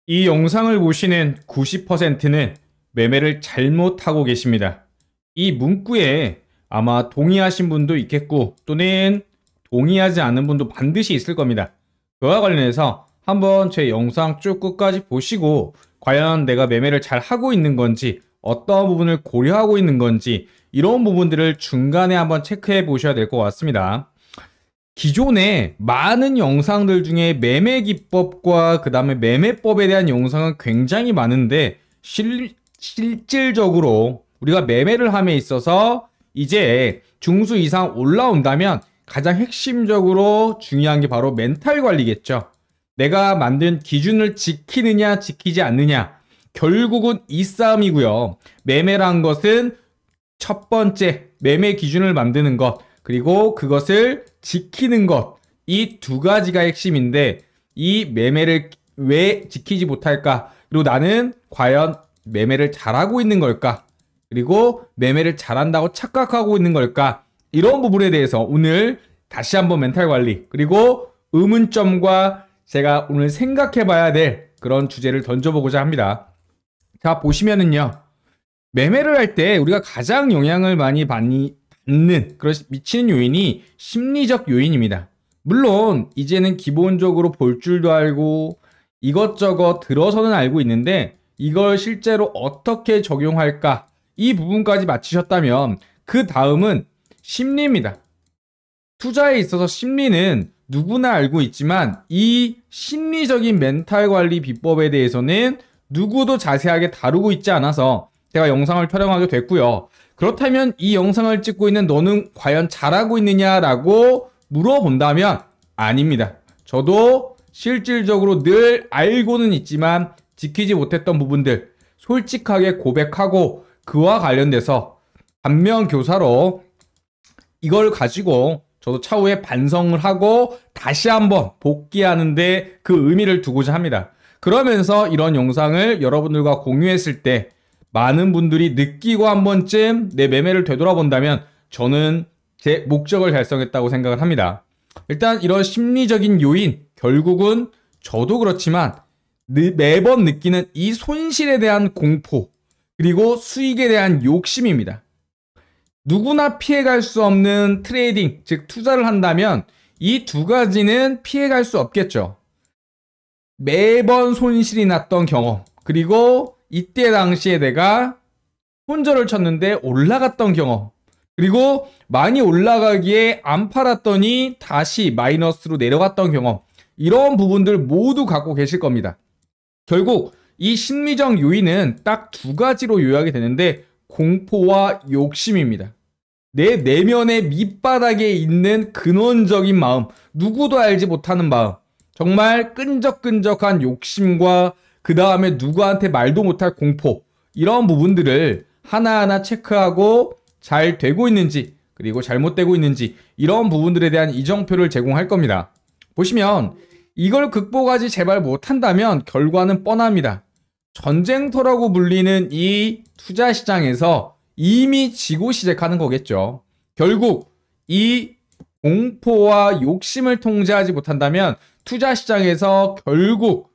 이 영상을 보시는 90%는 매매를 잘못하고 계십니다. 이 문구에 아마 동의하신 분도 있겠고 또는 동의하지 않는 분도 반드시 있을 겁니다. 그와 관련해서 한번 제 영상 쭉 끝까지 보시고 과연 내가 매매를 잘 하고 있는 건지 어떤 부분을 고려하고 있는 건지 이런 부분들을 중간에 한번 체크해 보셔야 될 것 같습니다. 기존에 많은 영상들 중에 매매 기법과 그 다음에 매매법에 대한 영상은 굉장히 많은데 실질적으로 우리가 매매를 함에 있어서 이제 중수 이상 올라온다면 가장 핵심적으로 중요한 게 바로 멘탈 관리겠죠. 내가 만든 기준을 지키느냐 지키지 않느냐, 결국은 이 싸움이고요. 매매란 것은 첫 번째 매매 기준을 만드는 것, 그리고 그것을 지키는 것, 이 두 가지가 핵심인데 이 매매를 왜 지키지 못할까? 그리고 나는 과연 매매를 잘하고 있는 걸까? 그리고 매매를 잘한다고 착각하고 있는 걸까? 이런 부분에 대해서 오늘 다시 한번 멘탈 관리, 그리고 의문점과 제가 오늘 생각해 봐야 될 그런 주제를 던져보고자 합니다. 자, 보시면은요. 매매를 할 때 우리가 가장 영향을 많이 받는 그런 미치는 요인이 심리적 요인입니다. 물론 이제는 기본적으로 볼 줄도 알고 이것저것 들어서는 알고 있는데 이걸 실제로 어떻게 적용할까, 이 부분까지 맞히셨다면 그 다음은 심리입니다. 투자에 있어서 심리는 누구나 알고 있지만 이 심리적인 멘탈 관리 비법에 대해서는 누구도 자세하게 다루고 있지 않아서 제가 영상을 촬영하게 됐고요. 그렇다면 이 영상을 찍고 있는 너는 과연 잘하고 있느냐라고 물어본다면 아닙니다. 저도 실질적으로 늘 알고는 있지만 지키지 못했던 부분들 솔직하게 고백하고 그와 관련돼서 반면교사로 이걸 가지고 저도 차후에 반성을 하고 다시 한번 복귀하는데 그 의미를 두고자 합니다. 그러면서 이런 영상을 여러분들과 공유했을 때 많은 분들이 느끼고 한 번쯤 내 매매를 되돌아본다면 저는 제 목적을 달성했다고 생각을 합니다. 일단 이런 심리적인 요인, 결국은 저도 그렇지만 매번 느끼는 이 손실에 대한 공포, 그리고 수익에 대한 욕심입니다. 누구나 피해갈 수 없는 트레이딩, 즉 투자를 한다면 이 두 가지는 피해갈 수 없겠죠. 매번 손실이 났던 경험, 그리고 이때 당시에 내가 손절을 쳤는데 올라갔던 경험, 그리고 많이 올라가기에 안 팔았더니 다시 마이너스로 내려갔던 경험, 이런 부분들 모두 갖고 계실 겁니다. 결국 이 심리적 요인은 딱 두 가지로 요약이 되는데 공포와 욕심입니다. 내 내면의 밑바닥에 있는 근원적인 마음, 누구도 알지 못하는 마음, 정말 끈적끈적한 욕심과 그 다음에 누구한테 말도 못할 공포, 이런 부분들을 하나하나 체크하고 잘 되고 있는지 그리고 잘못되고 있는지 이런 부분들에 대한 이정표를 제공할 겁니다. 보시면 이걸 극복하지 제발 못한다면 결과는 뻔합니다. 전쟁터라고 불리는 이 투자 시장에서 이미 지고 시작하는 거겠죠. 결국 이 공포와 욕심을 통제하지 못한다면 투자 시장에서 결국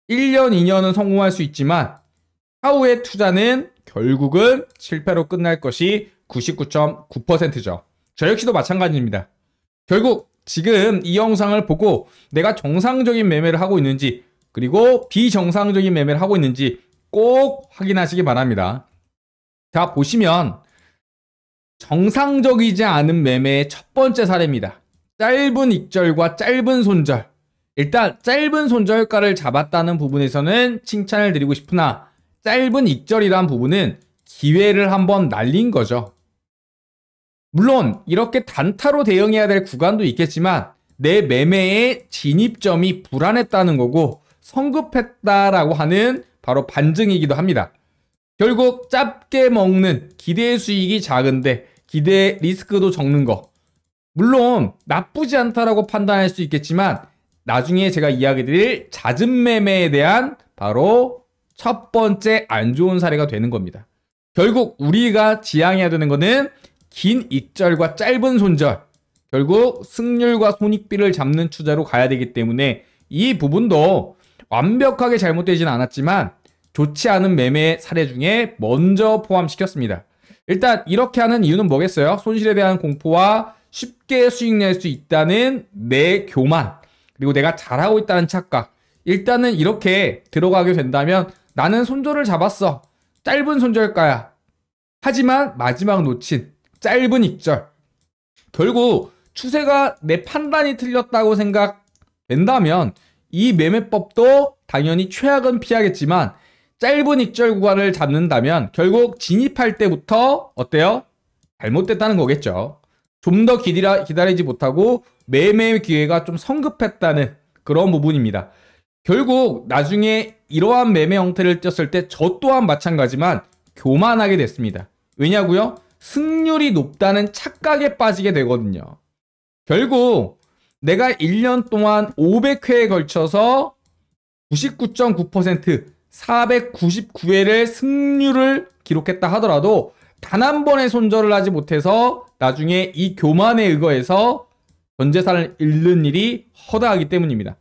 1년, 2년은 성공할 수 있지만 차후의 투자는 결국은 실패로 끝날 것이 99.9%죠. 저 역시도 마찬가지입니다. 결국 지금 이 영상을 보고 내가 정상적인 매매를 하고 있는지 그리고 비정상적인 매매를 하고 있는지 꼭 확인하시기 바랍니다. 자, 보시면 정상적이지 않은 매매의 첫 번째 사례입니다. 짧은 익절과 짧은 손절. 일단 짧은 손절가를 잡았다는 부분에서는 칭찬을 드리고 싶으나 짧은 익절이란 부분은 기회를 한번 날린 거죠. 물론 이렇게 단타로 대응해야 될 구간도 있겠지만 내 매매의 진입점이 불안했다는 거고 성급했다라고 하는 바로 반증이기도 합니다. 결국 짧게 먹는 기대 수익이 작은데 기대 리스크도 적는 거. 물론 나쁘지 않다라고 판단할 수 있겠지만 나중에 제가 이야기 드릴 잦은 매매에 대한 바로 첫 번째 안 좋은 사례가 되는 겁니다. 결국 우리가 지향해야 되는 거는 긴 익절과 짧은 손절, 결국 승률과 손익비를 잡는 투자로 가야 되기 때문에 이 부분도 완벽하게 잘못되지는 않았지만 좋지 않은 매매 사례 중에 먼저 포함시켰습니다. 일단 이렇게 하는 이유는 뭐겠어요? 손실에 대한 공포와 쉽게 수익 낼 수 있다는 내 교만, 그리고 내가 잘하고 있다는 착각. 일단은 이렇게 들어가게 된다면 나는 손절을 잡았어. 짧은 손절가야. 하지만 마지막 놓친 짧은 익절. 결국 추세가 내 판단이 틀렸다고 생각된다면 이 매매법도 당연히 최악은 피하겠지만 짧은 익절 구간을 잡는다면 결국 진입할 때부터 어때요? 잘못됐다는 거겠죠. 좀 더 기다리지 못하고 매매 기회가 좀 성급했다는 그런 부분입니다. 결국 나중에 이러한 매매 형태를 띄었을 때 저 또한 마찬가지만 교만하게 됐습니다. 왜냐고요? 승률이 높다는 착각에 빠지게 되거든요. 결국 내가 1년 동안 500회에 걸쳐서 99.9%, 499회를 승률을 기록했다 하더라도 단 한 번의 손절을 하지 못해서 나중에 이 교만에 의거해서 전 재산을 잃는 일이 허다하기 때문입니다.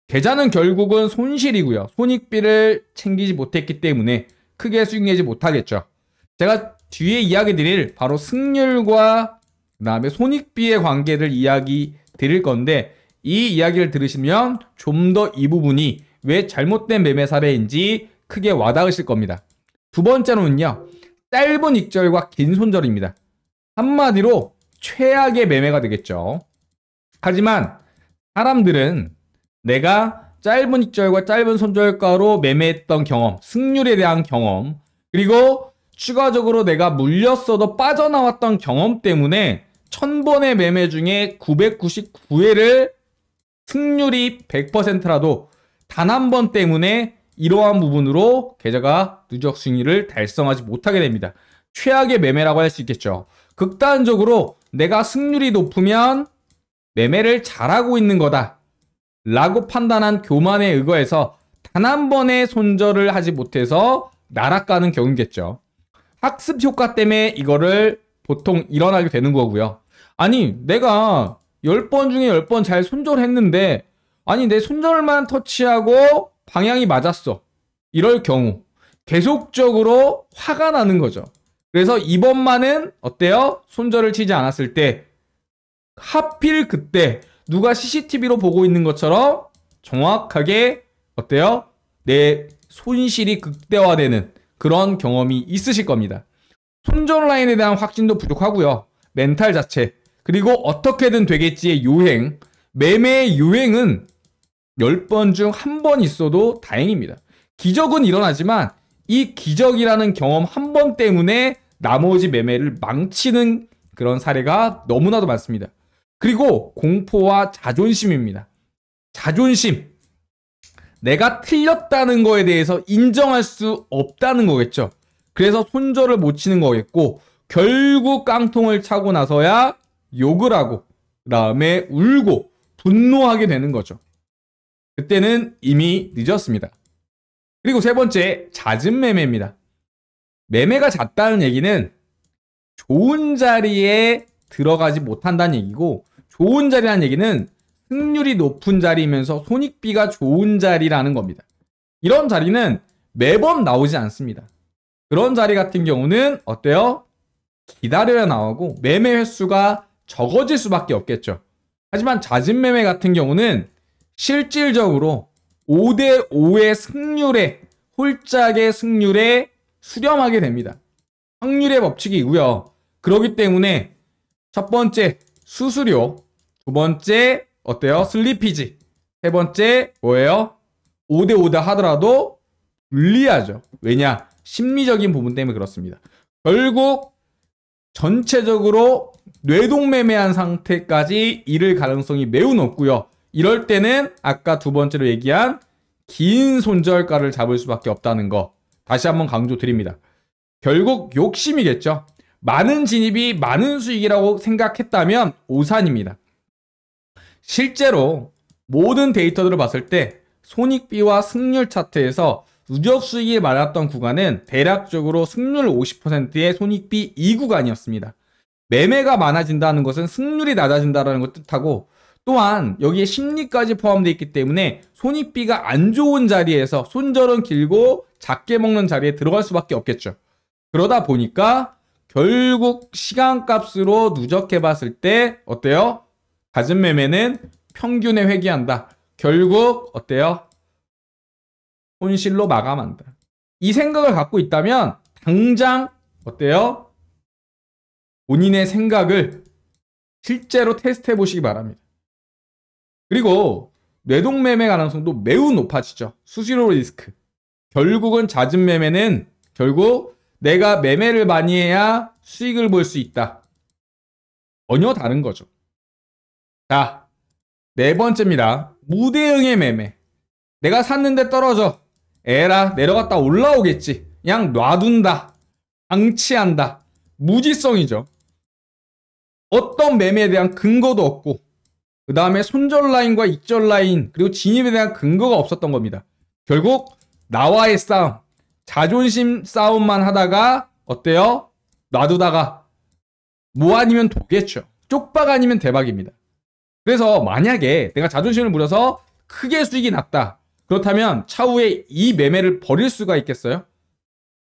계좌는 결국은 손실이고요. 손익비를 챙기지 못했기 때문에 크게 수익 내지 못하겠죠. 제가 뒤에 이야기 드릴 바로 승률과 그다음에 손익비의 관계를 이야기 드릴 건데 이 이야기를 들으시면 좀 더 이 부분이 왜 잘못된 매매 사례인지 크게 와닿으실 겁니다. 두 번째로는요. 짧은 익절과 긴 손절입니다. 한마디로 최악의 매매가 되겠죠. 하지만 사람들은 내가 짧은 익절과 짧은 손절가로 매매했던 경험, 승률에 대한 경험, 그리고 추가적으로 내가 물렸어도 빠져나왔던 경험 때문에 1000번의 매매 중에 999회를 승률이 100%라도 단 한 번 때문에 이러한 부분으로 계좌가 누적 수익률을 달성하지 못하게 됩니다. 최악의 매매라고 할 수 있겠죠. 극단적으로 내가 승률이 높으면 매매를 잘하고 있는 거다 라고 판단한 교만에 의거해서 단 한 번의 손절을 하지 못해서 날아가는 경우겠죠. 학습 효과 때문에 이거를 보통 일어나게 되는 거고요. 아니 내가 10번 중에 10번 잘 손절했는데 아니 내 손절만 터치하고 방향이 맞았어. 이럴 경우 계속적으로 화가 나는 거죠. 그래서 이번만은 어때요? 손절을 치지 않았을 때 하필 그때 누가 CCTV로 보고 있는 것처럼 정확하게 어때요? 내 손실이 극대화되는 그런 경험이 있으실 겁니다. 손절 라인에 대한 확신도 부족하고요. 멘탈 자체, 그리고 어떻게든 되겠지의 요행, 매매의 요행은 10번 중 1번 있어도 다행입니다. 기적은 일어나지만 이 기적이라는 경험 한 번 때문에 나머지 매매를 망치는 그런 사례가 너무나도 많습니다. 그리고 공포와 자존심입니다. 자존심. 내가 틀렸다는 거에 대해서 인정할 수 없다는 거겠죠. 그래서 손절을 못 치는 거겠고 결국 깡통을 차고 나서야 욕을 하고 그 다음에 울고 분노하게 되는 거죠. 그때는 이미 늦었습니다. 그리고 세 번째, 잦은 매매입니다. 매매가 잦다는 얘기는 좋은 자리에 들어가지 못한다는 얘기고, 좋은 자리라는 얘기는 승률이 높은 자리이면서 손익비가 좋은 자리라는 겁니다. 이런 자리는 매번 나오지 않습니다. 그런 자리 같은 경우는 어때요? 기다려야 나오고 매매 횟수가 적어질 수밖에 없겠죠. 하지만 잦은 매매 같은 경우는 실질적으로 5대5의 승률에, 홀짝의 승률에 수렴하게 됩니다. 확률의 법칙이고요. 그렇기 때문에 첫 번째 수수료, 두 번째 어때요? 슬리피지, 세 번째 뭐예요? 5대5다 하더라도 불리하죠. 왜냐? 심리적인 부분 때문에 그렇습니다. 결국 전체적으로 뇌동매매한 상태까지 이를 가능성이 매우 높고요. 이럴 때는 아까 두 번째로 얘기한 긴 손절가를 잡을 수밖에 없다는 거 다시 한번 강조드립니다. 결국 욕심이겠죠. 많은 진입이 많은 수익이라고 생각했다면 오산입니다. 실제로 모든 데이터들을 봤을 때 손익비와 승률 차트에서 누적 수익이 많았던 구간은 대략적으로 승률 50%의 손익비 2구간이었습니다. 매매가 많아진다는 것은 승률이 낮아진다는 걸 뜻하고 또한 여기에 심리까지 포함되어 있기 때문에 손익비가 안 좋은 자리에서 손절은 길고 작게 먹는 자리에 들어갈 수밖에 없겠죠. 그러다 보니까 결국 시간값으로 누적해 봤을 때 어때요? 갖은 매매는 평균에 회귀한다. 결국 어때요? 손실로 마감한다. 이 생각을 갖고 있다면 당장 어때요? 본인의 생각을 실제로 테스트해 보시기 바랍니다. 그리고 뇌동매매 가능성도 매우 높아지죠. 수수료 리스크. 결국은 잦은 매매는 결국 내가 매매를 많이 해야 수익을 볼 수 있다. 전혀 다른 거죠. 자, 네 번째입니다. 무대응의 매매. 내가 샀는데 떨어져. 에라, 내려갔다 올라오겠지. 그냥 놔둔다. 방치한다. 무지성이죠. 어떤 매매에 대한 근거도 없고 그 다음에 손절 라인과 익절 라인 그리고 진입에 대한 근거가 없었던 겁니다. 결국 나와의 싸움, 자존심 싸움만 하다가 어때요? 놔두다가 뭐 아니면 도겠죠. 쪽박 아니면 대박입니다. 그래서 만약에 내가 자존심을 부려서 크게 수익이 났다. 그렇다면 차후에 이 매매를 버릴 수가 있겠어요?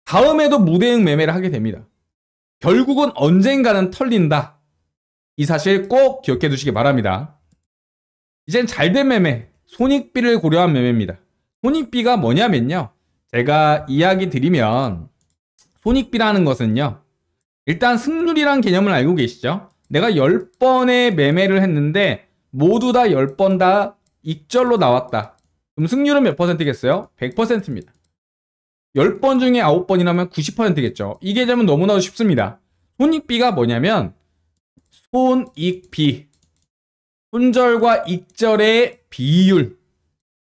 다음에도 무대응 매매를 하게 됩니다. 결국은 언젠가는 털린다. 이 사실 꼭 기억해 두시기 바랍니다. 이젠 잘된 매매, 손익비를 고려한 매매입니다. 손익비가 뭐냐면요. 제가 이야기 드리면 손익비라는 것은요. 일단 승률이란 개념을 알고 계시죠? 내가 10번의 매매를 했는데 모두 다 10번 다 익절로 나왔다. 그럼 승률은 몇 %겠어요? 100%입니다. 10번 중에 9번이라면 90%겠죠. 이 개념은 너무나도 쉽습니다. 손익비가 뭐냐면 손익비, 손절과 익절의 비율.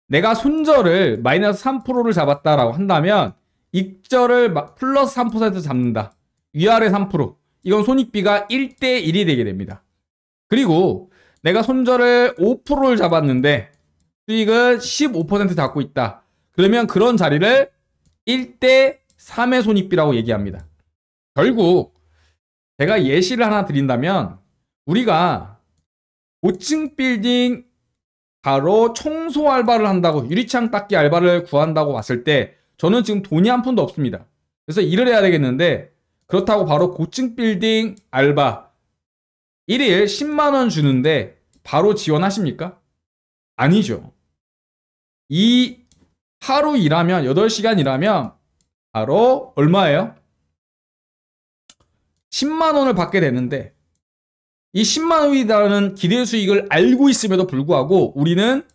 내가 손절을 마이너스 3%를 잡았다라고 한다면 익절을 플러스 3% 잡는다. 위아래 3%. 이건 손익비가 1대1이 되게 됩니다. 그리고 내가 손절을 5%를 잡았는데 수익은 15% 잡고 있다. 그러면 그런 자리를 1대3의 손익비라고 얘기합니다. 결국 제가 예시를 하나 드린다면 우리가 고층 빌딩 바로 청소 알바를 한다고 유리창 닦기 알바를 구한다고 봤을 때 저는 지금 돈이 한 푼도 없습니다. 그래서 일을 해야 되겠는데 그렇다고 바로 고층 빌딩 알바 1일 10만 원 주는데 바로 지원하십니까? 아니죠. 이 하루 일하면 8시간 일하면 바로 얼마예요? 10만 원을 받게 되는데 이 10만 원이라는 기대 수익을 알고 있음에도 불구하고 우리는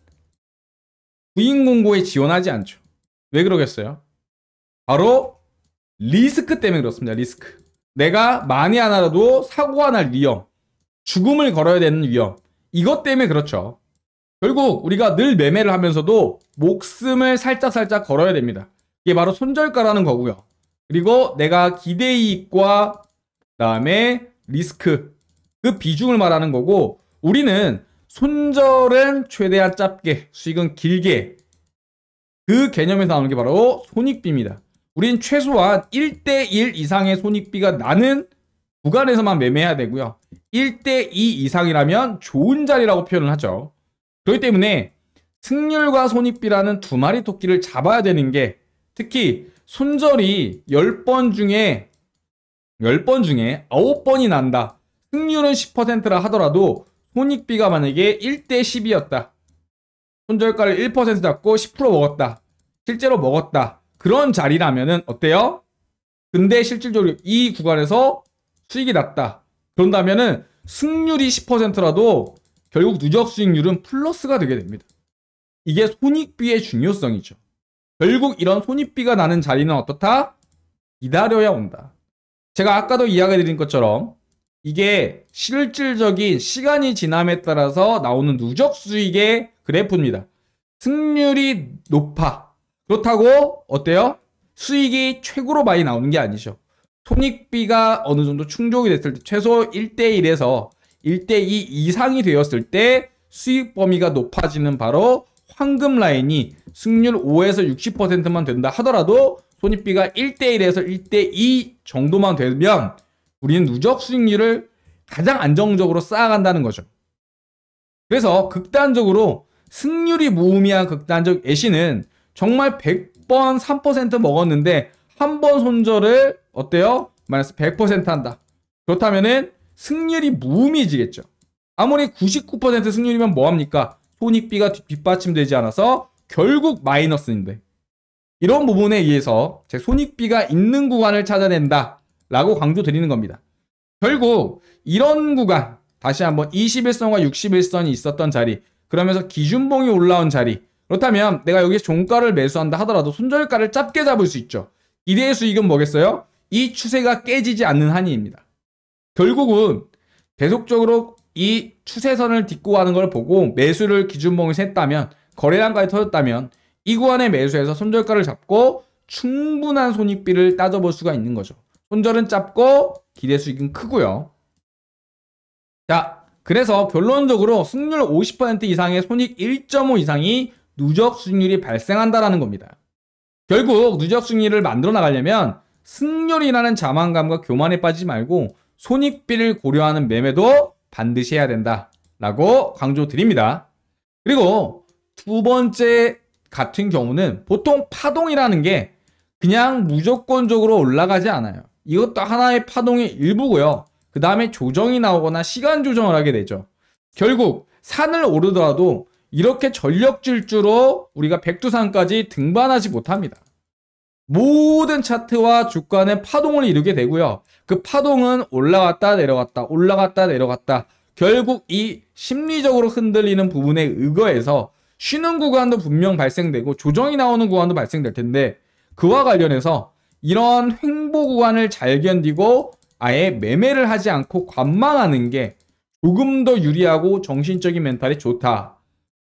구인 공고에 지원하지 않죠. 왜 그러겠어요? 바로 리스크 때문에 그렇습니다. 리스크. 내가 만에 하나라도 사고가 날 위험, 죽음을 걸어야 되는 위험, 이것 때문에 그렇죠. 결국 우리가 늘 매매를 하면서도 목숨을 살짝 걸어야 됩니다. 이게 바로 손절가라는 거고요. 그리고 내가 기대이익과 그다음에 리스크, 그 비중을 말하는 거고 우리는 손절은 최대한 짧게, 수익은 길게, 그 개념에서 나오는 게 바로 손익비입니다. 우린 최소한 1대1 이상의 손익비가 나는 구간에서만 매매해야 되고요. 1대2 이상이라면 좋은 자리라고 표현을 하죠. 그렇기 때문에 승률과 손익비라는 두 마리 토끼를 잡아야 되는 게 특히 손절이 10번 중에 9번이 난다. 승률은 10%라 하더라도 손익비가 만약에 1대10이었다. 손절가를 1% 잡고 10% 먹었다. 실제로 먹었다. 그런 자리라면은 어때요? 근데 실질적으로 이 구간에서 수익이 났다. 그런다면은 승률이 10%라도 결국 누적 수익률은 플러스가 되게 됩니다. 이게 손익비의 중요성이죠. 결국 이런 손익비가 나는 자리는 어떻다? 기다려야 온다. 제가 아까도 이야기 드린 것처럼 이게 실질적인 시간이 지남에 따라서 나오는 누적 수익의 그래프입니다. 승률이 높아. 그렇다고 어때요? 수익이 최고로 많이 나오는 게 아니죠. 손익비가 어느 정도 충족이 됐을 때 최소 1대1에서 1대2 이상이 되었을 때 수익 범위가 높아지는 바로 황금 라인이 승률 5에서 60%만 된다 하더라도 손익비가 1대1에서 1대2 정도만 되면 우리는 누적 수익률을 가장 안정적으로 쌓아간다는 거죠. 그래서 극단적으로 승률이 무의미한 극단적 예시는 정말 100번 3% 먹었는데 한 번 손절을 어때요? 마이너스 100% 한다. 그렇다면은 승률이 무의미해지겠죠. 아무리 99% 승률이면 뭐합니까? 손익비가 뒷받침되지 않아서 결국 마이너스인데, 이런 부분에 의해서 제 손익비가 있는 구간을 찾아낸다 라고 강조드리는 겁니다. 결국 이런 구간, 다시 한번 21선과 61선이 있었던 자리, 그러면서 기준봉이 올라온 자리, 그렇다면 내가 여기서 종가를 매수한다 하더라도 손절가를 짧게 잡을 수 있죠. 이대의 수익은 뭐겠어요? 이 추세가 깨지지 않는 한이입니다. 결국은 계속적으로 이 추세선을 딛고 가는 걸 보고 매수를 기준봉에서 했다면, 거래량까지 터졌다면 이 구간에 매수해서 손절가를 잡고 충분한 손익비를 따져볼 수가 있는 거죠. 손절은 짧고 기대 수익은 크고요. 자, 그래서 결론적으로 승률 50% 이상의 손익 1.5 이상이 누적 수익률이 발생한다라는 겁니다. 결국 누적 수익률을 만들어 나가려면 승률이라는 자만감과 교만에 빠지지 말고 손익비를 고려하는 매매도 반드시 해야 된다라고 강조드립니다. 그리고 두 번째 같은 경우는 보통 파동이라는 게 그냥 무조건적으로 올라가지 않아요. 이것도 하나의 파동의 일부고요. 그 다음에 조정이 나오거나 시간 조정을 하게 되죠. 결국 산을 오르더라도 이렇게 전력 질주로 우리가 백두산까지 등반하지 못합니다. 모든 차트와 주가는 파동을 이루게 되고요. 그 파동은 올라갔다 내려갔다 올라갔다 내려갔다, 결국 이 심리적으로 흔들리는 부분에 의거해서 쉬는 구간도 분명 발생되고 조정이 나오는 구간도 발생될 텐데, 그와 관련해서 이런 횡보 구간을 잘 견디고 아예 매매를 하지 않고 관망하는 게 조금 더 유리하고 정신적인 멘탈이 좋다.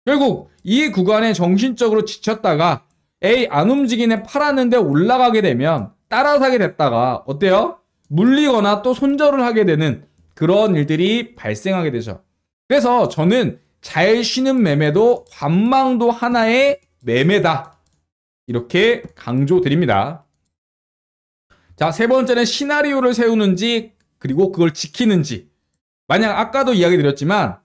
결국 이 구간에 정신적으로 지쳤다가 에이 안 움직이네 팔았는데 올라가게 되면 따라 사게 됐다가 어때요? 물리거나 또 손절을 하게 되는 그런 일들이 발생하게 되죠. 그래서 저는 잘 쉬는 매매도 관망도 하나의 매매다, 이렇게 강조드립니다. 자, 세 번째는 시나리오를 세우는지 그리고 그걸 지키는지. 만약 아까도 이야기 드렸지만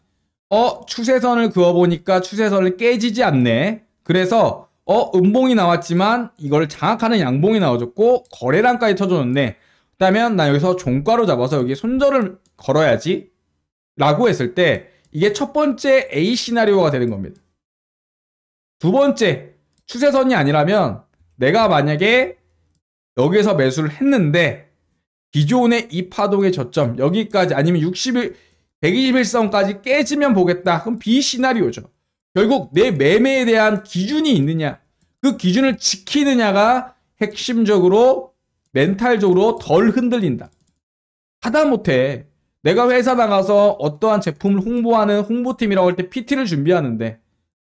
추세선을 그어보니까 추세선을 깨지지 않네. 그래서 음봉이 나왔지만 이걸 장악하는 양봉이 나와줬고 거래량까지 터져줬네. 그렇다면 나 여기서 종가로 잡아서 여기 손절을 걸어야지 라고 했을 때 이게 첫 번째 A 시나리오가 되는 겁니다. 두 번째, 추세선이 아니라면 내가 만약에 여기서 매수를 했는데 기존의 이 파동의 저점 여기까지 아니면 121선까지 깨지면 보겠다. 그럼 B 시나리오죠. 결국 내 매매에 대한 기준이 있느냐, 그 기준을 지키느냐가 핵심적으로 멘탈적으로 덜 흔들린다. 하다못해 내가 회사 나가서 어떠한 제품을 홍보하는 홍보팀이라고 할 때 PT를 준비하는데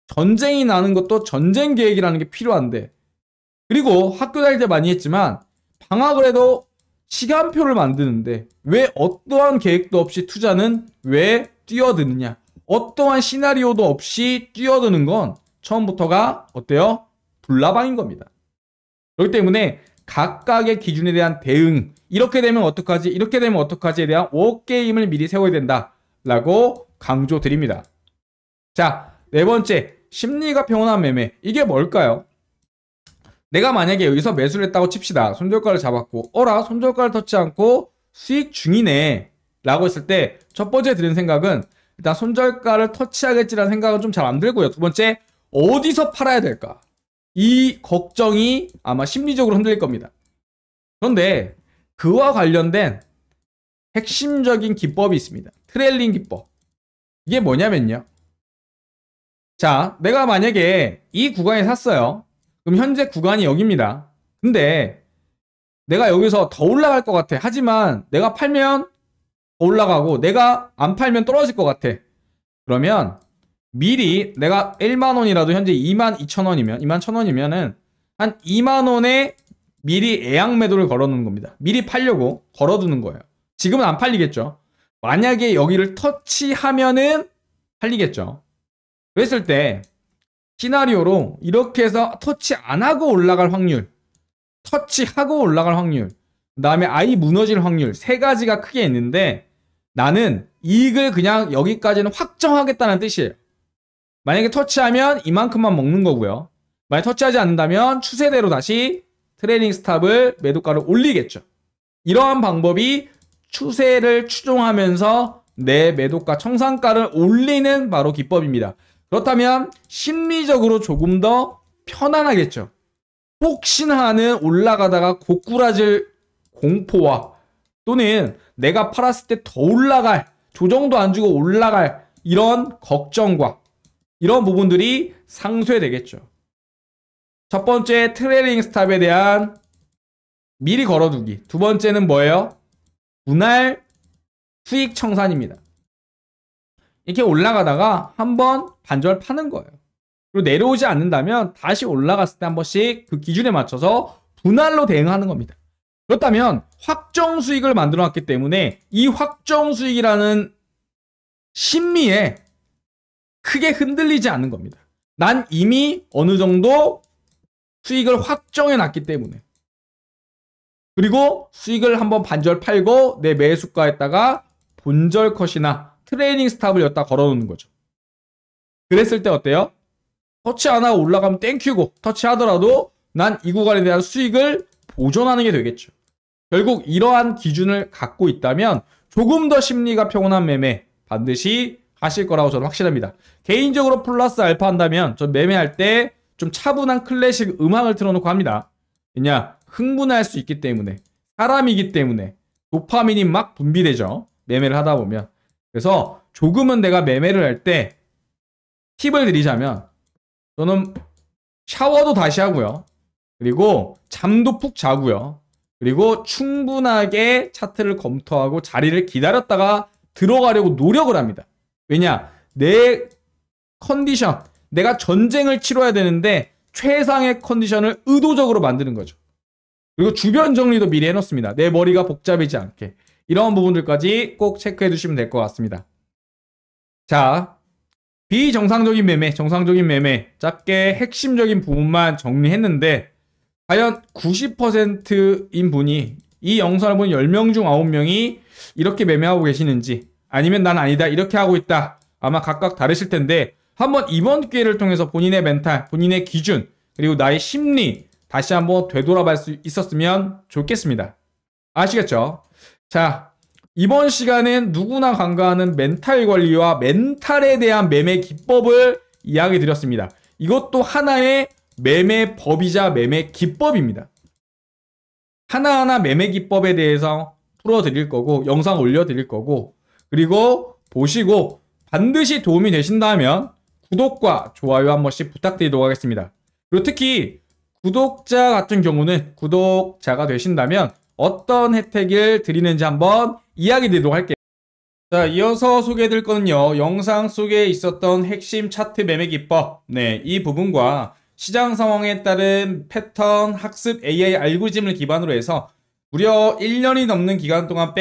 전쟁이 나는 것도 전쟁 계획이라는 게 필요한데, 그리고 학교 다닐 때 많이 했지만 방학을 해도 시간표를 만드는데 왜 어떠한 계획도 없이 투자는 왜 뛰어드느냐, 어떠한 시나리오도 없이 뛰어드는 건 처음부터가 어때요? 불나방인 겁니다. 그렇기 때문에 각각의 기준에 대한 대응, 이렇게 되면 어떡하지 이렇게 되면 어떡하지에 대한 워게임을 미리 세워야 된다 라고 강조드립니다. 자, 네 번째, 심리가 평온한 매매. 이게 뭘까요? 내가 만약에 여기서 매수를 했다고 칩시다. 손절가를 잡았고 어라 손절가를 터치 않고 수익 중이네 라고 했을 때 첫 번째 드는 생각은 일단 손절가를 터치하겠지라는 생각은 좀 잘 안 들고요. 두 번째, 어디서 팔아야 될까? 이 걱정이 아마 심리적으로 흔들릴 겁니다. 그런데 그와 관련된 핵심적인 기법이 있습니다. 트레일링 기법. 이게 뭐냐면요. 자, 내가 만약에 이 구간에 샀어요. 그럼 현재 구간이 여기입니다. 근데 내가 여기서 더 올라갈 것 같아. 하지만 내가 팔면 더 올라가고 내가 안 팔면 떨어질 것 같아. 그러면 미리 내가 1만원이라도 현재 22,000원이면 21,000원이면은 한 2만원에 미리 예약 매도를 걸어놓는 겁니다. 미리 팔려고 걸어두는 거예요. 지금은 안 팔리겠죠. 만약에 여기를 터치하면은 팔리겠죠. 그랬을 때 시나리오로 이렇게 해서 터치 안 하고 올라갈 확률, 터치하고 올라갈 확률, 그 다음에 아예 무너질 확률, 세 가지가 크게 있는데 나는 이익을 그냥 여기까지는 확정하겠다는 뜻이에요. 만약에 터치하면 이만큼만 먹는 거고요. 만약 터치하지 않는다면 추세대로 다시 트레이닝 스탑을 매도가를 올리겠죠. 이러한 방법이 추세를 추종하면서 내 매도가 청산가를 올리는 바로 기법입니다. 그렇다면 심리적으로 조금 더 편안하겠죠. 혹시나 하는 올라가다가 고꾸라질 공포와 또는 내가 팔았을 때 더 올라갈, 조정도 안 주고 올라갈 이런 걱정과 이런 부분들이 상쇄되겠죠. 첫 번째 트레이링 스탑에 대한 미리 걸어두기. 두 번째는 뭐예요? 분할 수익 청산입니다. 이렇게 올라가다가 한번 반절 파는 거예요. 그리고 내려오지 않는다면 다시 올라갔을 때 한 번씩 그 기준에 맞춰서 분할로 대응하는 겁니다. 그렇다면 확정 수익을 만들어 놨기 때문에 이 확정 수익이라는 심리에 크게 흔들리지 않는 겁니다. 난 이미 어느 정도 수익을 확정해 놨기 때문에. 그리고 수익을 한번 반절 팔고 내 매수가에다가 본절 컷이나 트레이닝 스탑을 여기다 걸어 놓는 거죠. 그랬을 때 어때요? 터치 안 하고 올라가면 땡큐고 터치하더라도 난 이 구간에 대한 수익을 보존하는 게 되겠죠. 결국 이러한 기준을 갖고 있다면 조금 더 심리가 평온한 매매 반드시 하실 거라고 저는 확신합니다. 개인적으로 플러스 알파 한다면 전 매매할 때 좀 차분한 클래식 음악을 틀어놓고 합니다. 왜냐? 흥분할 수 있기 때문에, 사람이기 때문에 도파민이 막 분비되죠. 매매를 하다 보면. 그래서 조금은 내가 매매를 할 때 팁을 드리자면 저는 샤워도 다시 하고요. 그리고 잠도 푹 자고요. 그리고 충분하게 차트를 검토하고 자리를 기다렸다가 들어가려고 노력을 합니다. 왜냐? 내 컨디션, 내가 전쟁을 치러야 되는데 최상의 컨디션을 의도적으로 만드는 거죠. 그리고 주변 정리도 미리 해놓습니다. 내 머리가 복잡해지지 않게. 이런 부분들까지 꼭 체크해 두시면 될 것 같습니다. 자, 비정상적인 매매, 정상적인 매매, 짧게 핵심적인 부분만 정리했는데 과연 90%인 분이 이 영상을 본 10명 중 9명이 이렇게 매매하고 계시는지 아니면 난 아니다 이렇게 하고 있다 아마 각각 다르실 텐데 한번 이번 기회를 통해서 본인의 멘탈, 본인의 기준 그리고 나의 심리 다시 한번 되돌아볼 수 있었으면 좋겠습니다. 아시겠죠? 자, 이번 시간은 누구나 간과하는 멘탈 관리와 멘탈에 대한 매매 기법을 이야기 드렸습니다. 이것도 하나의 매매 법이자 매매 기법입니다. 하나하나 매매 기법에 대해서 풀어드릴 거고 영상 올려드릴 거고 그리고 보시고 반드시 도움이 되신다면 구독과 좋아요 한 번씩 부탁드리도록 하겠습니다. 그리고 특히 구독자 같은 경우는 구독자가 되신다면 어떤 혜택을 드리는지 한번 이야기 드리도록 할게요. 자, 이어서 소개해드릴 거는요. 영상 속에 있었던 핵심 차트 매매 기법 이 부분과 시장 상황에 따른 패턴 학습 AI 알고리즘을 기반으로 해서 무려 1년이 넘는 기간 동안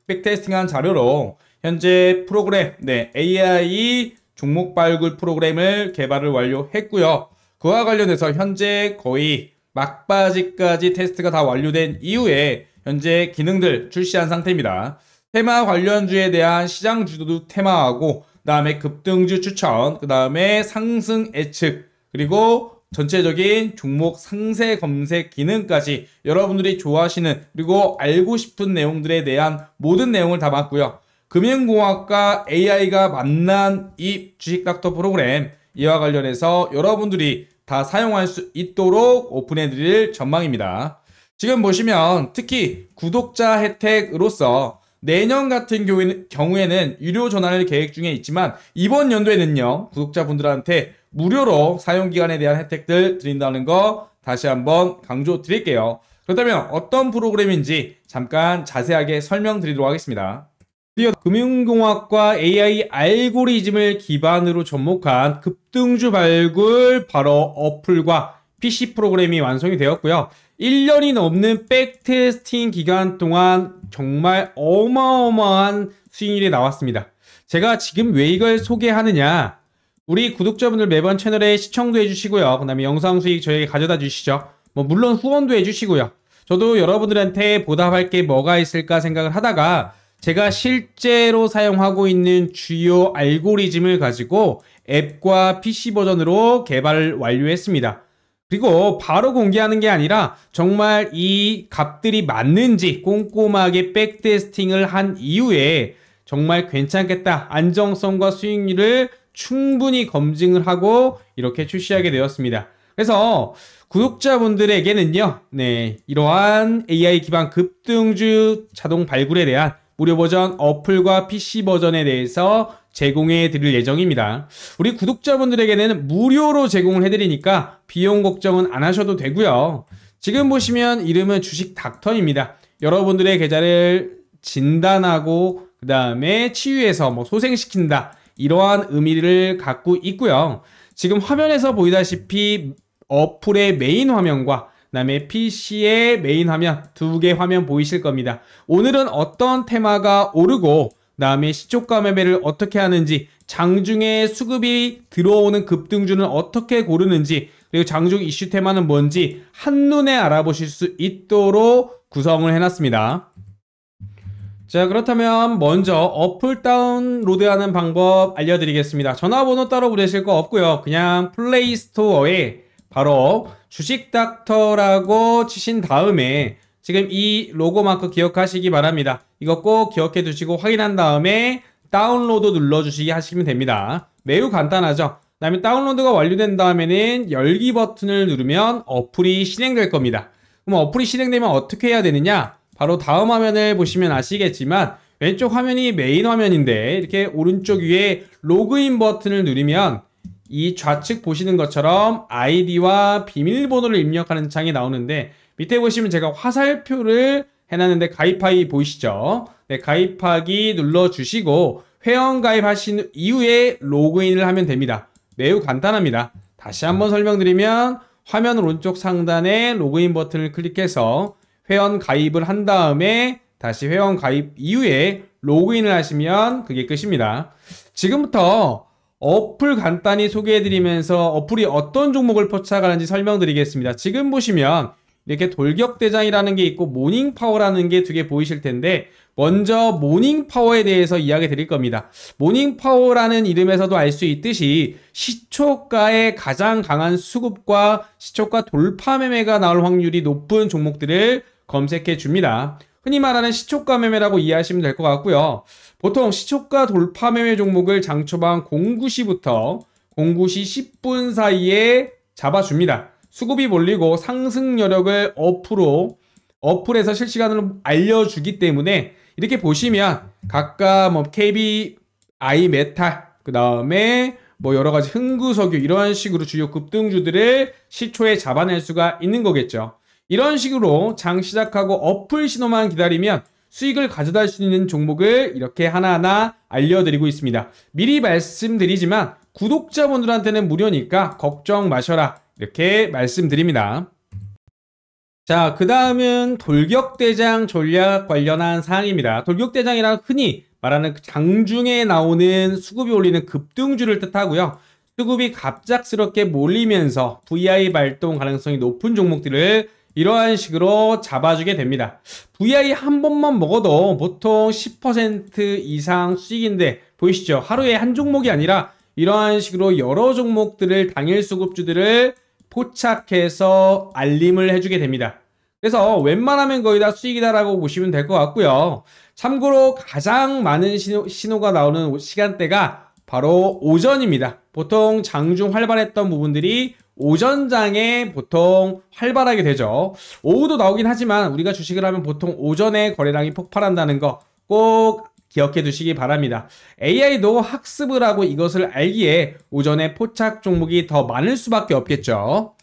백테스팅한 자료로 현재 프로그램 AI 종목 발굴 프로그램을 개발을 완료했고요. 그와 관련해서 현재 거의 막바지까지 테스트가 다 완료된 이후에 현재 기능들 출시한 상태입니다. 테마 관련주에 대한 시장 주도도 테마하고 그 다음에 급등주 추천, 그 다음에 상승 예측, 그리고 전체적인 종목 상세 검색 기능까지 여러분들이 좋아하시는 그리고 알고 싶은 내용들에 대한 모든 내용을 담았고요. 금융공학과 AI가 만난 이 주식닥터 프로그램 이와 관련해서 여러분들이 다 사용할 수 있도록 오픈해 드릴 전망입니다. 지금 보시면 특히 구독자 혜택으로서 내년 같은 경우에는 유료 전환을 계획 중에 있지만 이번 연도에는요 구독자분들한테 무료로 사용기간에 대한 혜택들 드린다는 거 다시 한번 강조 드릴게요. 그렇다면 어떤 프로그램인지 잠깐 자세하게 설명드리도록 하겠습니다. 드디어 금융공학과 AI 알고리즘을 기반으로 접목한 급등주 발굴 바로 어플과 PC 프로그램이 완성이 되었고요. 1년이 넘는 백테스팅 기간 동안 정말 어마어마한 수익률이 나왔습니다. 제가 지금 왜 이걸 소개하느냐, 우리 구독자분들 매번 채널에 시청도 해주시고요. 그 다음에 영상 수익 저에게 가져다 주시죠. 물론 후원도 해주시고요. 저도 여러분들한테 보답할 게 뭐가 있을까 생각을 하다가 제가 실제로 사용하고 있는 주요 알고리즘을 가지고 앱과 PC 버전으로 개발을 완료했습니다. 그리고 바로 공개하는 게 아니라 정말 이 값들이 맞는지 꼼꼼하게 백테스팅을 한 이후에 정말 괜찮겠다, 안정성과 수익률을 충분히 검증을 하고 이렇게 출시하게 되었습니다. 그래서 구독자분들에게는요, 네, 이러한 AI 기반 급등주 자동 발굴에 대한 무료 버전 어플과 PC 버전에 대해서 제공해 드릴 예정입니다. 우리 구독자분들에게는 무료로 제공을 해드리니까 비용 걱정은 안 하셔도 되고요. 지금 보시면 이름은 주식 닥터입니다. 여러분들의 계좌를 진단하고 그 다음에 치유해서 소생시킨다, 이러한 의미를 갖고 있고요. 지금 화면에서 보이다시피 어플의 메인 화면과 그다음에 PC의 메인 화면, 두 개 화면 보이실 겁니다. 오늘은 어떤 테마가 오르고 그다음에 시초가 매매를 어떻게 하는지, 장중에 수급이 들어오는 급등주는 어떻게 고르는지, 그리고 장중 이슈 테마는 뭔지 한눈에 알아보실 수 있도록 구성을 해놨습니다. 자, 그렇다면 먼저 어플 다운로드하는 방법 알려드리겠습니다. 전화번호 따로 보내실 거 없고요. 그냥 플레이 스토어에 바로 주식닥터라고 치신 다음에 지금 이 로고 마크 기억하시기 바랍니다. 이거 꼭 기억해 두시고 확인한 다음에 다운로드 눌러주시기 하시면 됩니다. 매우 간단하죠. 그 다음에 다운로드가 완료된 다음에는 열기 버튼을 누르면 어플이 실행될 겁니다. 그럼 어플이 실행되면 어떻게 해야 되느냐? 바로 다음 화면을 보시면 아시겠지만 왼쪽 화면이 메인 화면인데 이렇게 오른쪽 위에 로그인 버튼을 누르면 이 좌측 보시는 것처럼 아이디와 비밀번호를 입력하는 창이 나오는데 밑에 보시면 제가 화살표를 해놨는데 가입하기 보이시죠? 네, 가입하기 눌러주시고 회원 가입하신 이후에 로그인을 하면 됩니다. 매우 간단합니다. 다시 한번 설명드리면 화면 오른쪽 상단에 로그인 버튼을 클릭해서 회원 가입을 한 다음에 다시 회원 가입 이후에 로그인을 하시면 그게 끝입니다. 지금부터 어플 간단히 소개해드리면서 어플이 어떤 종목을 포착하는지 설명드리겠습니다. 지금 보시면 이렇게 돌격대장이라는 게 있고 모닝파워라는 게 두 개 보이실 텐데 먼저 모닝파워에 대해서 이야기 드릴 겁니다. 모닝파워라는 이름에서도 알 수 있듯이 시초가의 가장 강한 수급과 시초가 돌파 매매가 나올 확률이 높은 종목들을 검색해 줍니다. 흔히 말하는 시초가 매매라고 이해하시면 될 것 같고요. 보통 시초가 돌파 매매 종목을 장 초반 09시부터 09시 10분 사이에 잡아줍니다. 수급이 몰리고 상승 여력을 어플에서 실시간으로 알려주기 때문에 이렇게 보시면 각각 KBI 메탈, 그 다음에 여러 가지 흥구석유 이런 식으로 주요 급등주들을 시초에 잡아낼 수가 있는 거겠죠. 이런 식으로 장 시작하고 어플 신호만 기다리면 수익을 가져다 줄 수 있는 종목을 이렇게 하나하나 알려드리고 있습니다. 미리 말씀드리지만 구독자분들한테는 무료니까 걱정 마셔라, 이렇게 말씀드립니다. 자, 그 다음은 돌격대장 전략 관련한 사항입니다. 돌격대장이란 흔히 말하는 장중에 나오는 수급이 올리는 급등주를 뜻하고요. 수급이 갑작스럽게 몰리면서 VI 발동 가능성이 높은 종목들을 이러한 식으로 잡아주게 됩니다. VI 한 번만 먹어도 보통 10% 이상 수익인데 보이시죠? 하루에 한 종목이 아니라 이러한 식으로 여러 종목들을 당일 수급주들을 포착해서 알림을 해주게 됩니다. 그래서 웬만하면 거의 다 수익이다라고 보시면 될 것 같고요. 참고로 가장 많은 신호가 나오는 시간대가 바로 오전입니다. 보통 장중 활발했던 부분들이 오전장에 보통 활발하게 되죠. 오후도 나오긴 하지만 우리가 주식을 하면 보통 오전에 거래량이 폭발한다는 거 꼭 기억해 두시기 바랍니다. AI도 학습을 하고 이것을 알기에 오전에 포착 종목이 더 많을 수밖에 없겠죠.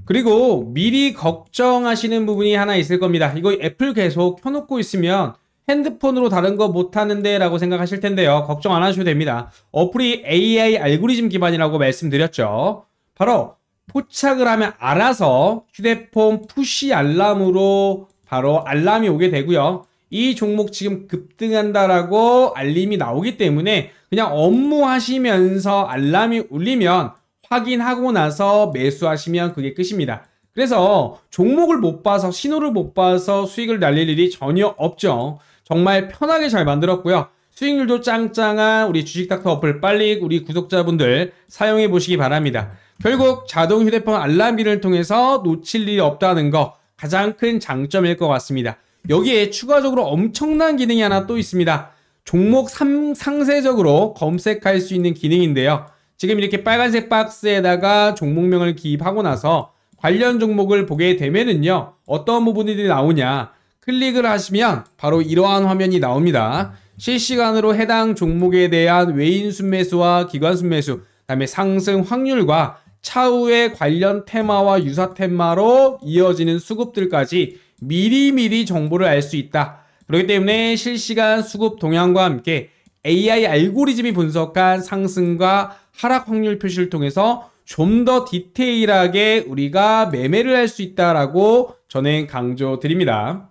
그리고 미리 걱정하시는 부분이 하나 있을 겁니다. 이거 애플 계속 켜놓고 있으면 핸드폰으로 다른 거 못하는데 라고 생각하실 텐데요. 걱정 안 하셔도 됩니다. 어플이 AI 알고리즘 기반이라고 말씀드렸죠. 바로 포착을 하면 알아서 휴대폰 푸시 알람으로 바로 알람이 오게 되고요. 이 종목 지금 급등한다라고 알림이 나오기 때문에 그냥 업무하시면서 알람이 울리면 확인하고 나서 매수하시면 그게 끝입니다. 그래서 종목을 못 봐서 신호를 못 봐서 수익을 날릴 일이 전혀 없죠. 정말 편하게 잘 만들었고요. 수익률도 짱짱한 우리 주식닥터 어플 빨리 우리 구독자분들 사용해 보시기 바랍니다. 결국 자동 휴대폰 알람 기능을 통해서 놓칠 일이 없다는 거 가장 큰 장점일 것 같습니다. 여기에 추가적으로 엄청난 기능이 하나 또 있습니다. 종목 상세적으로 검색할 수 있는 기능인데요. 지금 이렇게 빨간색 박스에다가 종목명을 기입하고 나서 관련 종목을 보게 되면은요, 어떤 부분들이 나오냐, 클릭을 하시면 바로 이러한 화면이 나옵니다. 실시간으로 해당 종목에 대한 외인 순매수와 기관 순매수, 그다음에 상승 확률과 차후의 관련 테마와 유사 테마로 이어지는 수급들까지 미리미리 정보를 알 수 있다. 그렇기 때문에 실시간 수급 동향과 함께 AI 알고리즘이 분석한 상승과 하락 확률 표시를 통해서 좀 더 디테일하게 우리가 매매를 할 수 있다라고 저는 강조드립니다.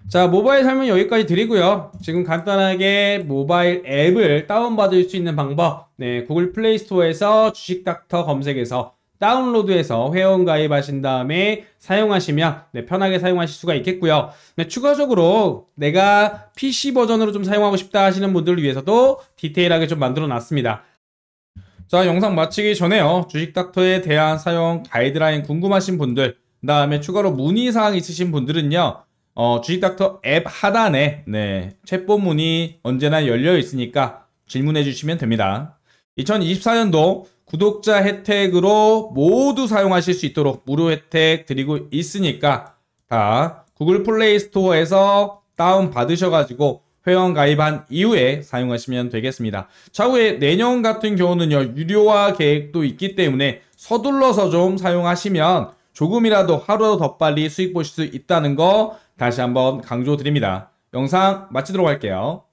자, 모바일 설명 여기까지 드리고요. 지금 간단하게 모바일 앱을 다운받을 수 있는 방법, 네, 구글 플레이 스토어에서 주식닥터 검색해서 다운로드해서 회원 가입하신 다음에 사용하시면 네, 편하게 사용하실 수가 있겠고요. 네, 추가적으로 내가 PC 버전으로 좀 사용하고 싶다 하시는 분들을 위해서도 디테일하게 좀 만들어 놨습니다. 자, 영상 마치기 전에요. 주식닥터에 대한 사용 가이드라인 궁금하신 분들, 그 다음에 추가로 문의사항 있으신 분들은요, 주식닥터 앱 하단에 네, 챗봇 문이 언제나 열려 있으니까 질문해 주시면 됩니다. 2024년도 구독자 혜택으로 모두 사용하실 수 있도록 무료 혜택 드리고 있으니까 다 구글 플레이 스토어에서 다운 받으셔가지고 회원 가입한 이후에 사용하시면 되겠습니다. 차후에 내년 같은 경우는요, 유료화 계획도 있기 때문에 서둘러서 좀 사용하시면 조금이라도 하루 더 빨리 수익 보실 수 있다는 거 다시 한번 강조드립니다. 영상 마치도록 할게요.